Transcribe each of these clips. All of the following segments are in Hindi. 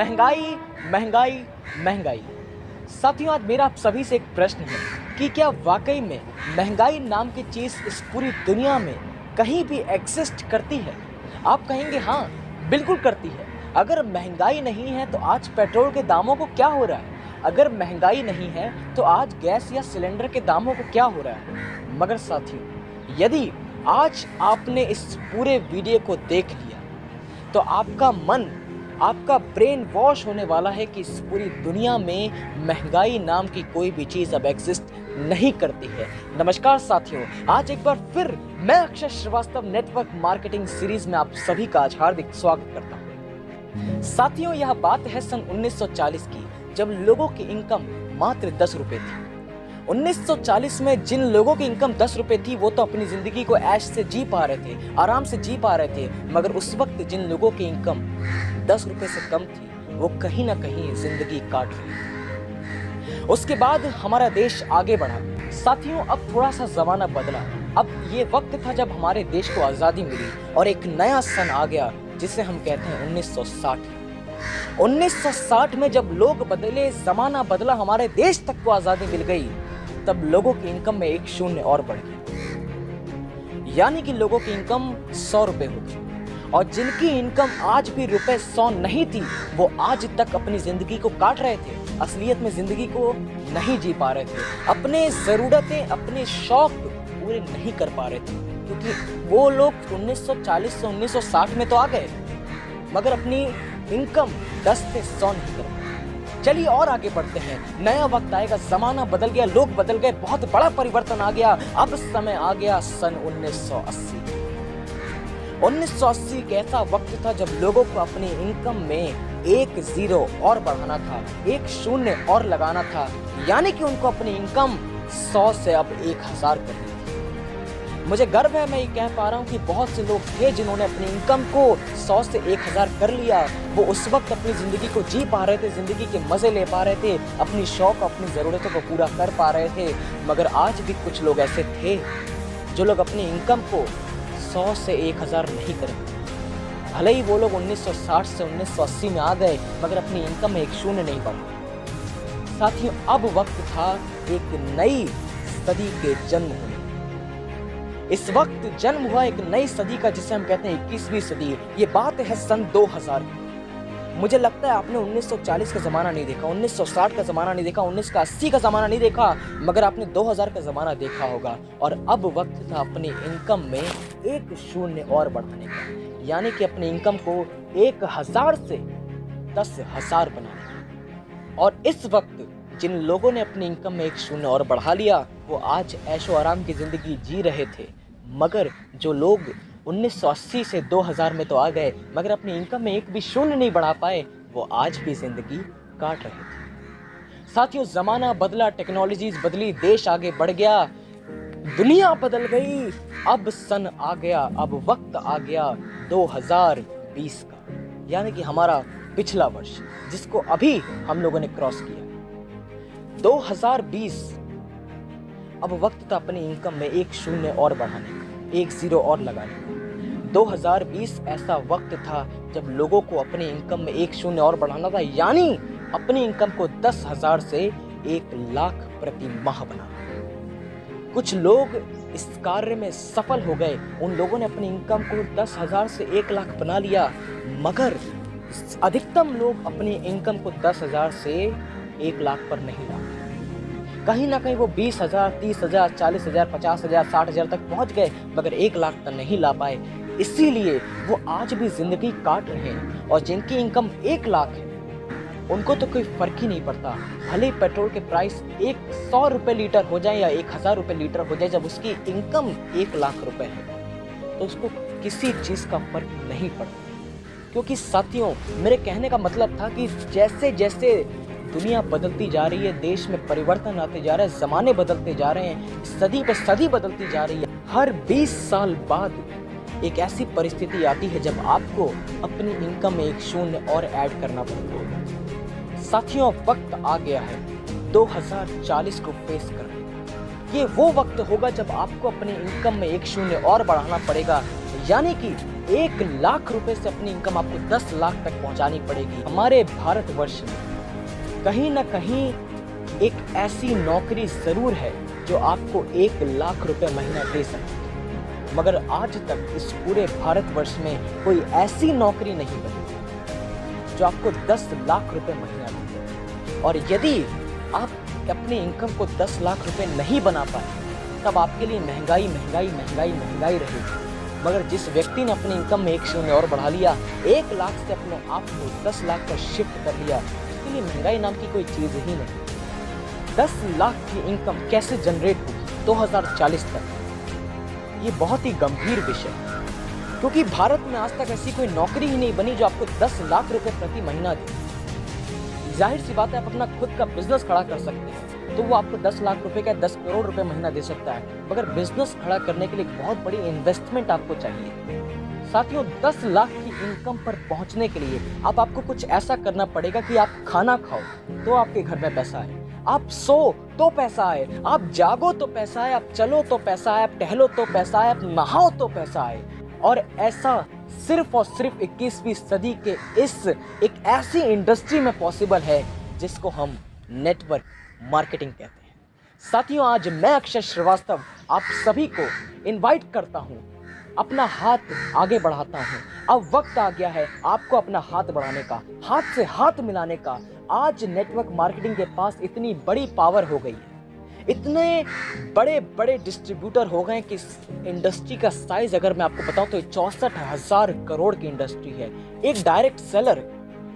महंगाई महंगाई महंगाई। साथियों, आज मेरा आप सभी से एक प्रश्न है कि क्या वाकई में महंगाई नाम की चीज़ इस पूरी दुनिया में कहीं भी एग्जिस्ट करती है? आप कहेंगे हाँ, बिल्कुल करती है। अगर महंगाई नहीं है तो आज पेट्रोल के दामों को क्या हो रहा है? अगर महंगाई नहीं है तो आज गैस या सिलेंडर के दामों को क्या हो रहा है? मगर साथियों, यदि आज आपने इस पूरे वीडियो को देख लिया तो आपका मन, आपका ब्रेन वॉश होने वाला है कि इस पूरी दुनिया में महंगाई नाम की कोई भी चीज़ अब एग्जिस्ट नहीं करती है। नमस्कार साथियों, आज एक बार फिर मैं Akshay Shrivastava network marketing series में आप सभी का आज हार्दिक स्वागत करता हूँ। साथियों, यह बात है सन 1940 की, जब लोगों की इनकम मात्र 10 रुपए थी। 1940 में जिन लोगों की इनकम 10 रुपए थी वो तो अपनी जिंदगी को ऐश से जी पा रहे थे, आराम से जी पा रहे थे। मगर उस वक्त जिन लोगों की इनकम 10 रुपए से कम थी वो कहीं ना कहीं जिंदगी काट रही थी। उसके बाद हमारा देश आगे बढ़ा। साथियों, अब थोड़ा सा जमाना बदला। अब ये वक्त था जब हमारे देश को आज़ादी मिली और एक नया सन आ गया जिसे हम कहते हैं 1960। 1960 में जब लोग बदले, जमाना बदला, हमारे देश तक को आज़ादी मिल गई, तब लोगों की इनकम में एक शून्य और बढ़ गया। यानी कि लोगों की इनकम 100 रुपए हो गई। और जिनकी इनकम आज भी रुपए 100 नहीं थी वो आज तक अपनी जिंदगी को काट रहे थे, असलियत में जिंदगी को नहीं जी पा रहे थे, अपने ज़रूरतें, अपने शौक पूरे नहीं कर पा रहे थे, क्योंकि वो लोग 1940 से 1960 में तो आ गए मगर अपनी इनकम 10 से 100 नहीं कर पाए। चलिए और आगे बढ़ते हैं। नया वक्त आएगा, जमाना बदल गया, लोग बदल गए, बहुत बड़ा परिवर्तन आ गया। अब समय आ गया सन 1980। 1980 एक ऐसा वक्त था जब लोगों को अपनी इनकम में एक जीरो और बढ़ाना था, एक शून्य और लगाना था। यानी कि उनको अपनी इनकम 100 से अब 1000 कर दी। मुझे गर्व है, मैं ये कह पा रहा हूँ कि बहुत से लोग थे जिन्होंने अपनी इनकम को 100 से 1000 कर लिया। वो उस वक्त अपनी ज़िंदगी को जी पा रहे थे, ज़िंदगी के मज़े ले पा रहे थे, अपनी शौक, अपनी ज़रूरतों को पूरा कर पा रहे थे। मगर आज भी कुछ लोग ऐसे थे जो लोग अपनी इनकम को 100 से 1000 नहीं कर पाए। भले ही वो लोग 1960 से 1980 में आ गए मगर अपनी इनकम में एक शून्य नहीं बढ़ा। साथियों, अब वक्त था एक नई सदी के जन्म होने। इस वक्त जन्म हुआ एक नई सदी का जिसे हम कहते हैं 21वीं सदी। ये बात है सन 2000 की। मुझे लगता है आपने 1940 का ज़माना नहीं देखा, 1960 का ज़माना नहीं देखा, 1980 का ज़माना नहीं देखा, मगर आपने 2000 का ज़माना देखा होगा। और अब वक्त था अपनी इनकम में एक शून्य और बढ़ाने का, यानी कि अपनी इनकम को 1000 से 10,000 बनाने का। और इस वक्त जिन लोगों ने अपनी इनकम में एक शून्य और बढ़ा लिया वो आज ऐशो आराम की ज़िंदगी जी रहे थे। मगर जो लोग 1980 से 2000 में तो आ गए मगर अपनी इनकम में एक भी शून्य नहीं बढ़ा पाए, वो आज भी जिंदगी काट रहे थे। साथियों, ज़माना बदला, टेक्नोलॉजीज बदली, देश आगे बढ़ गया, दुनिया बदल गई। अब सन आ गया, अब वक्त आ गया 2020 का, यानी कि हमारा पिछला वर्ष जिसको अभी हम लोगों ने क्रॉस किया। 2020 अब वक्त था अपनी इनकम में एक शून्य और बढ़ाने का, एक जीरो और लगाने का। 2020 ऐसा वक्त था जब लोगों को अपनी इनकम में एक शून्य और बढ़ाना था, यानी अपनी इनकम को 10,000 से 1,00,000 प्रति माह बनाना। कुछ लोग इस कार्य में सफल हो गए, उन लोगों ने अपनी इनकम को 10,000 से 1,00,000 बना लिया। मगर अधिकतम लोग अपनी इनकम को 10,000 से 1,00,000 पर नहीं ला। कहीं ना कहीं वो 20,000, 30,000, 40,000, 50,000, 60,000 तक पहुंच गए मगर 1,00,000 तक नहीं ला पाए। इसीलिए वो आज भी जिंदगी काट रहे हैं। और जिनकी इनकम 1,00,000 है उनको तो कोई फर्क ही नहीं पड़ता, भले ही पेट्रोल के प्राइस 100 रुपये लीटर हो जाए या 1,000 रुपये लीटर हो जाए। जब उसकी इनकम 1,00,000 रुपये है तो उसको किसी चीज़ का फर्क नहीं पड़ता। क्योंकि साथियों, मेरे कहने का मतलब था कि जैसे जैसे दुनिया बदलती जा रही है, देश में परिवर्तन आते जा रहे हैं, ज़माने बदलते जा रहे हैं, सदी पे सदी बदलती जा रही है। हर 20 साल बाद एक ऐसी परिस्थिति आती है जब आपको अपनी इनकम में एक शून्य और ऐड करना पड़ता है। साथियों, वक्त आ गया है 2040 को फेस करने का। ये वो वक्त होगा जब आपको अपनी इनकम में एक शून्य और बढ़ाना पड़ेगा, यानी कि 1 लाख रुपए से अपनी इनकम आपको 10 लाख तक पहुंचानी पड़ेगी। हमारे भारतवर्ष में कहीं ना कहीं एक ऐसी नौकरी जरूर है जो आपको 1 लाख रुपए महीना दे सकती है, मगर आज तक इस पूरे भारतवर्ष में कोई ऐसी नौकरी नहीं बनी जो आपको 10 लाख रुपए महीना दे। और यदि आप अपनी इनकम को 10 लाख रुपए नहीं बना पाए तब आपके लिए महंगाई महंगाई महंगाई महंगाई रहेगी। मगर जिस व्यक्ति ने अपनी इनकम में 1 शून्य और बढ़ा लिया, 1 लाख से अपने आप को 10 लाख पर शिफ्ट कर लिया, उसके लिए महंगाई नाम की कोई चीज़ ही नहीं। 10 लाख की इनकम कैसे जनरेट होगी 2040 तक, ये बहुत ही गंभीर विषय है, क्योंकि भारत में आज तक ऐसी कोई नौकरी ही नहीं बनी जो आपको 10 लाख रुपए प्रति महीना दे। जाहिर सी बात है, आप अपना खुद का बिजनेस खड़ा कर सकते हैं तो वो आपको 10 लाख रुपए का 10 करोड़ रुपए महीना दे सकता है, मगर बिजनेस खड़ा करने के लिए एक बहुत बड़ी इन्वेस्टमेंट आपको चाहिए। साथियों, 10 लाख की इनकम पर पहुंचने के लिए आपको कुछ ऐसा करना पड़ेगा कि आप खाना खाओ तो आपके घर में पैसा आए, आप सो तो पैसा आए, आप जागो तो पैसा आए, आप चलो तो पैसा आए, आप टहलो तो पैसा आए, आप नहाओ तो पैसा आए। और ऐसा सिर्फ और सिर्फ 21वीं सदी के इस एक ऐसी इंडस्ट्री में पॉसिबल है जिसको हम नेटवर्क मार्केटिंग कहते हैं। साथियों, आज मैं अक्षय श्रीवास्तव आप सभी को इनवाइट करता हूं, अपना हाथ आगे बढ़ाता हूं। अब वक्त आ गया है आपको अपना हाथ बढ़ाने का, हाथ से हाथ मिलाने का। आज नेटवर्क मार्केटिंग के पास इतनी बड़ी पावर हो गई है, इतने बड़े बड़े डिस्ट्रीब्यूटर हो गए कि इस इंडस्ट्री का साइज अगर मैं आपको बताऊं तो 64,000 करोड़ की इंडस्ट्री है। एक डायरेक्ट सेलर,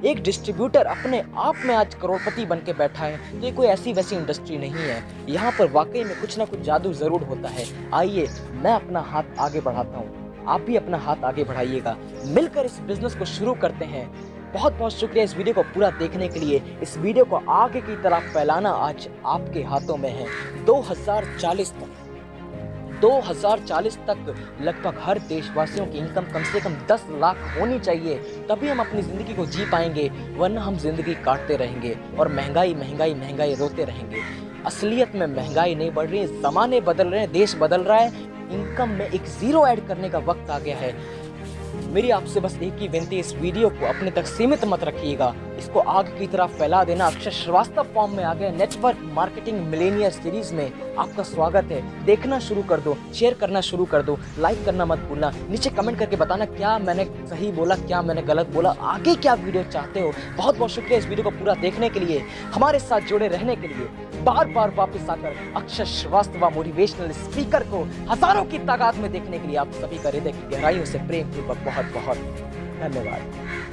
एक डिस्ट्रीब्यूटर अपने आप में आज करोड़पति बन के बैठा है, तो ये कोई ऐसी वैसी इंडस्ट्री नहीं है। यहाँ पर वाकई में कुछ ना कुछ जादू जरूर होता है। आइए मैं अपना हाथ आगे बढ़ाता हूँ, आप भी अपना हाथ आगे बढ़ाइएगा, मिलकर इस बिजनेस को शुरू करते हैं। बहुत बहुत शुक्रिया इस वीडियो को पूरा देखने के लिए। इस वीडियो को आगे की तरफ फैलाना आज आपके हाथों में है। 2040 तक लगभग हर देशवासियों की इनकम कम से कम 10 लाख होनी चाहिए, तभी हम अपनी ज़िंदगी को जी पाएंगे, वरना हम ज़िंदगी काटते रहेंगे और महंगाई महंगाई महंगाई रोते रहेंगे। असलियत में महंगाई नहीं बढ़ रही, ज़माने बदल रहे हैं, देश बदल रहा है। इनकम में एक ज़ीरो ऐड करने का वक्त आ गया है। मेरी आपसे बस एक ही विनती, इस वीडियो को अपने तक सीमित मत रखिएगा, इसको आगे की तरफ फैला देना। अक्षय श्रीवास्तव फॉर्म में आ गए नेटवर्क मार्केटिंग मिलेनियर सीरीज में आपका स्वागत है। देखना शुरू कर दो, शेयर करना शुरू कर दो, लाइक करना मत भूलना। नीचे कमेंट करके बताना क्या मैंने सही बोला, क्या मैंने गलत बोला, आगे क्या वीडियो चाहते हो। बहुत बहुत शुक्रिया इस वीडियो को पूरा देखने के लिए, हमारे साथ जुड़े रहने के लिए। बार बार वापस आकर अक्षय श्रीवास्तव मोटिवेशनल स्पीकर को हजारों की तादाद में देखने के लिए आप सभी का हृदय की गहराइयों से प्रेम पूर्वक बहुत बहुत धन्यवाद।